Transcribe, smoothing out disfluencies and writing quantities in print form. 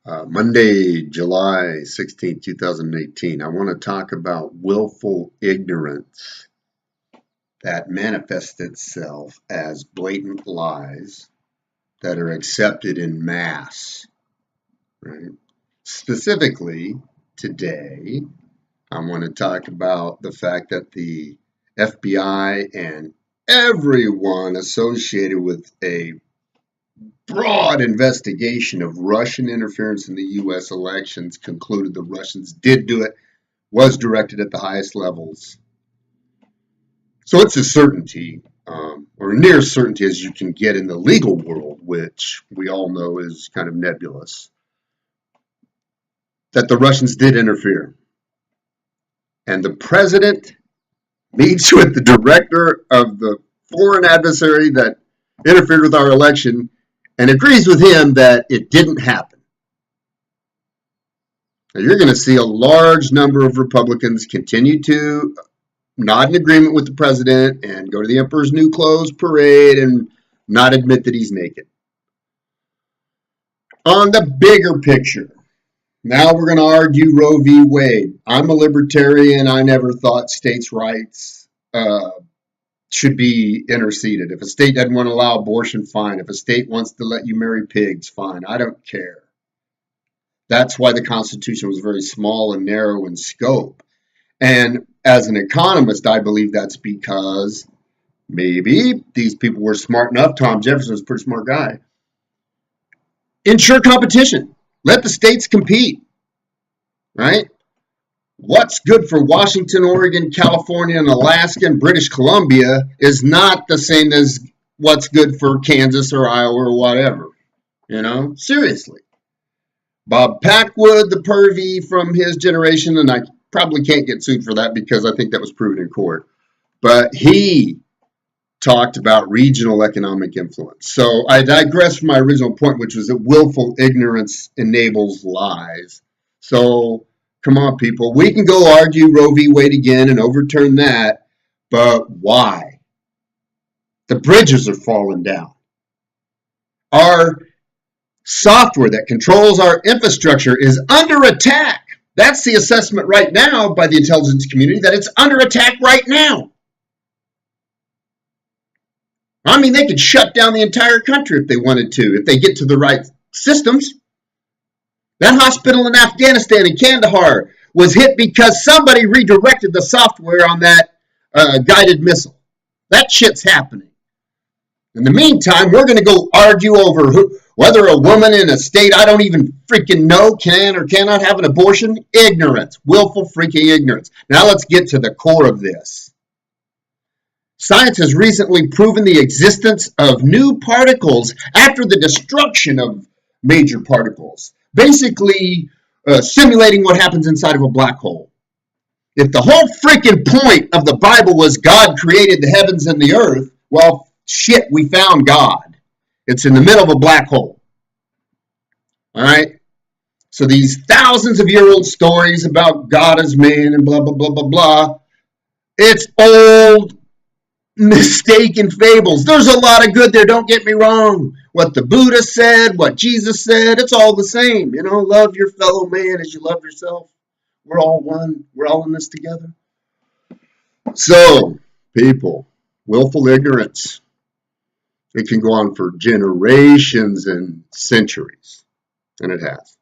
Monday, July 16th, 2018. I want to talk about willful ignorance that manifests itself as blatant lies that are accepted in mass. Right? Specifically, today, I want to talk about the fact that the FBI and everyone associated with a broad investigation of Russian interference in the U.S. elections concluded the Russians did do it, was directed at the highest levels. So it's a certainty, or near certainty as you can get in the legal world, which we all know is kind of nebulous, that the Russians did interfere. And the president meets with the director of the foreign adversary that interfered with our election and agrees with him that it didn't happen. Now, you're going to see a large number of Republicans continue to nod in agreement with the president and go to the Emperor's New Clothes parade and not admit that he's naked. On the bigger picture, now we're going to argue Roe v. Wade. I'm a libertarian. I never thought states' rights should be interceded. If a state doesn't want to allow abortion, fine. If a state wants to let you marry pigs, fine. I don't care. That's why the Constitution was very small and narrow in scope. And as an economist, I believe that's because maybe these people were smart enough. Tom Jefferson was a pretty smart guy. Ensure competition. Let the states compete, right? What's good for Washington, Oregon, California, and Alaska, and British Columbia is not the same as what's good for Kansas or Iowa or whatever, seriously. Bob Packwood, the pervy from his generation, and I probably can't get sued for that because I think that was proven in court, but he talked about regional economic influence. So I digress from my original point, which was that willful ignorance enables lies. So come on, people. We can go argue Roe v. Wade again and overturn that, but why? The bridges are falling down. Our software that controls our infrastructure is under attack. That's the assessment right now by the intelligence community, that it's under attack right now. I mean, they could shut down the entire country if they wanted to, if they get to the right systems. That hospital in Afghanistan, in Kandahar, was hit because somebody redirected the software on that guided missile. That shit's happening. In the meantime, we're going to go argue over whether a woman in a state I don't even freaking know can or cannot have an abortion. Ignorance. Willful freaking ignorance. Now let's get to the core of this. Science has recently proven the existence of new particles after the destruction of major particles, basically simulating what happens inside of a black hole. If the whole freaking point of the Bible was God created the heavens and the earth, well, shit, we found God. It's in the middle of a black hole. All right? So these thousands of year old stories about God as man and blah, blah, blah, blah, blah, it's old mistaken fables. There's a lot of good there, don't get me wrong. What the Buddha said, what Jesus said, it's all the same. Love your fellow man as you love yourself. We're all one. We're all in this together. So, people, willful ignorance. It can go on for generations and centuries, and it has.